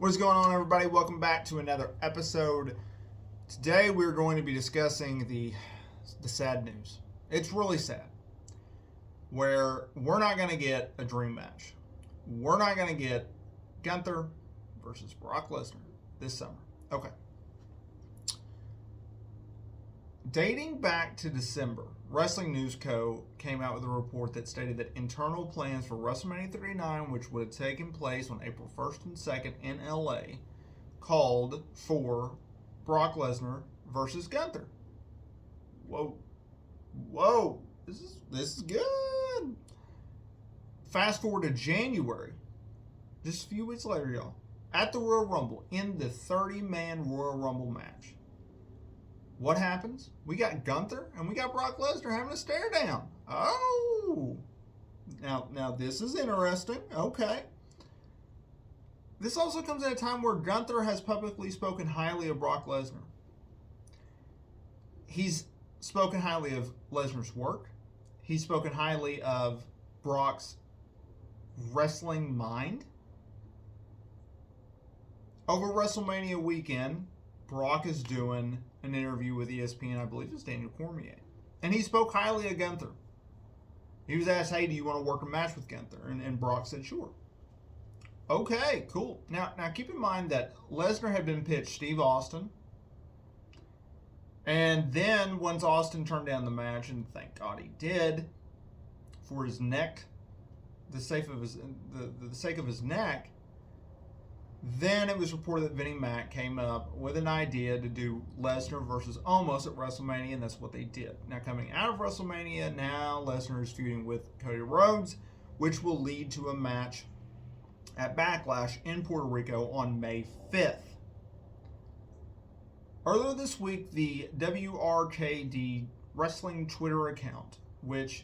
What is going on, everybody? Welcome back to another episode. Today we're going to be discussing the sad news. It's really sad. Where we're not going to get a dream match. We're not going to get Gunther versus Brock Lesnar this summer. Okay. Dating back to December, Wrestling News Co. came out with a report that stated that internal plans for WrestleMania 39, which would have taken place on April 1st and 2nd in LA, called for Brock Lesnar versus Gunther. Whoa. This is good. Fast forward to January, just a few weeks later, y'all, at the Royal Rumble, in the 30-man Royal Rumble match. What happens? We got Gunther and we got Brock Lesnar having a stare down. Oh! Now this is interesting. Okay. This also comes at a time where Gunther has publicly spoken highly of Brock Lesnar. He's spoken highly of Lesnar's work. He's spoken highly of Brock's wrestling mind. Over WrestleMania weekend, Brock is doing an interview with ESPN, I believe it's Daniel Cormier. And he spoke highly of Gunther. He was asked, hey, do you want to work a match with Gunther? And Brock said, sure. Okay, cool. Now keep in mind that Lesnar had been pitched Steve Austin. And then once Austin turned down the match, and thank God he did, for his neck, the sake of his neck, then it was reported that Vinnie Mac came up with an idea to do Lesnar versus Omos at WrestleMania, and that's what they did. Now, coming out of WrestleMania, now Lesnar is feuding with Cody Rhodes, which will lead to a match at Backlash in Puerto Rico on May 5th. Earlier this week, the WRKD Wrestling Twitter account, which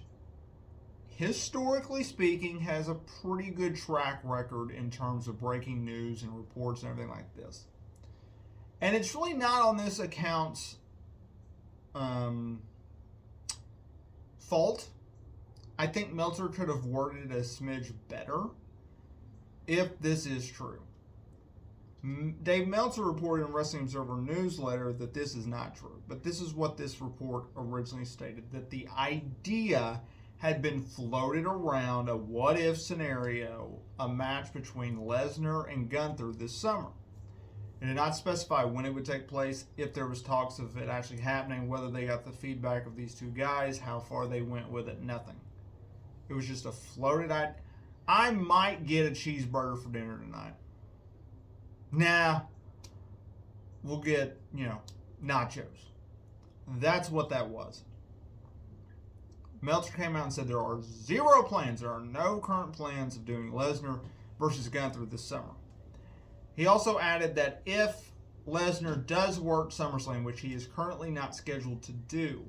historically speaking, has a pretty good track record in terms of breaking news and reports and everything like this. And it's really not on this account's fault. I think Meltzer could have worded it a smidge better if this is true. Dave Meltzer reported in Wrestling Observer newsletter that this is not true. But this is what this report originally stated, that the idea had been floated around a what-if scenario, a match between Lesnar and Gunther this summer. It did not specify when it would take place, if there was talks of it actually happening, whether they got the feedback of these two guys, how far they went with it, nothing. It was just a floated idea. I might get a cheeseburger for dinner tonight. Nah, we'll get, nachos. That's what that was. Meltzer came out and said there are zero plans. There are no current plans of doing Lesnar versus Gunther this summer. He also added that if Lesnar does work SummerSlam, which he is currently not scheduled to do,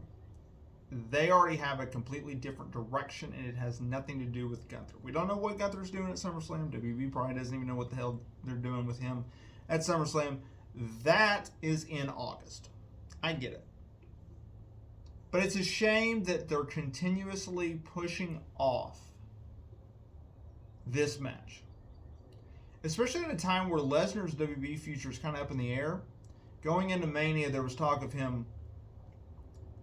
they already have a completely different direction, and it has nothing to do with Gunther. We don't know what Gunther's doing at SummerSlam. WWE probably doesn't even know what the hell they're doing with him at SummerSlam. That is in August. I get it. But it's a shame that they're continuously pushing off this match. Especially at a time where Lesnar's WWE future is kind of up in the air. Going into Mania, there was talk of him,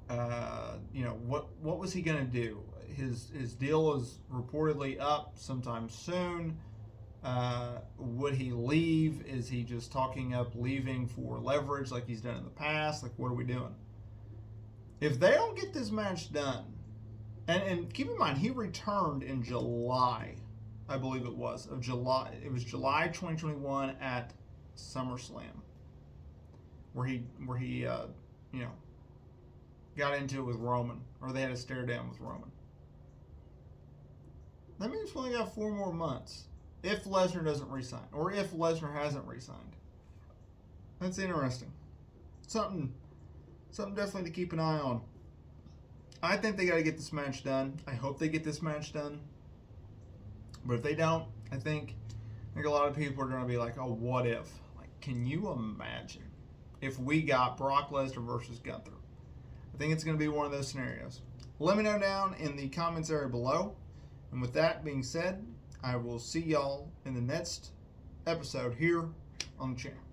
what was he going to do? His deal is reportedly up sometime soon. Would he leave? Is he just talking up leaving for leverage like he's done in the past? Like, what are we doing? If they don't get this match done, and keep in mind, he returned in July, I believe it was, July 2021 at SummerSlam, where he got into it with Roman, or they had a stare down with Roman. That means we only got 4 more months, if Lesnar doesn't resign, or if Lesnar hasn't resigned. That's interesting. Something definitely to keep an eye on. I think they got to get this match done. I hope they get this match done. But if they don't, I think a lot of people are going to be like, oh, what if? Like, can you imagine if we got Brock Lesnar versus Gunther? I think it's going to be one of those scenarios. Let me know down in the comments area below. And with that being said, I will see y'all in the next episode here on the channel.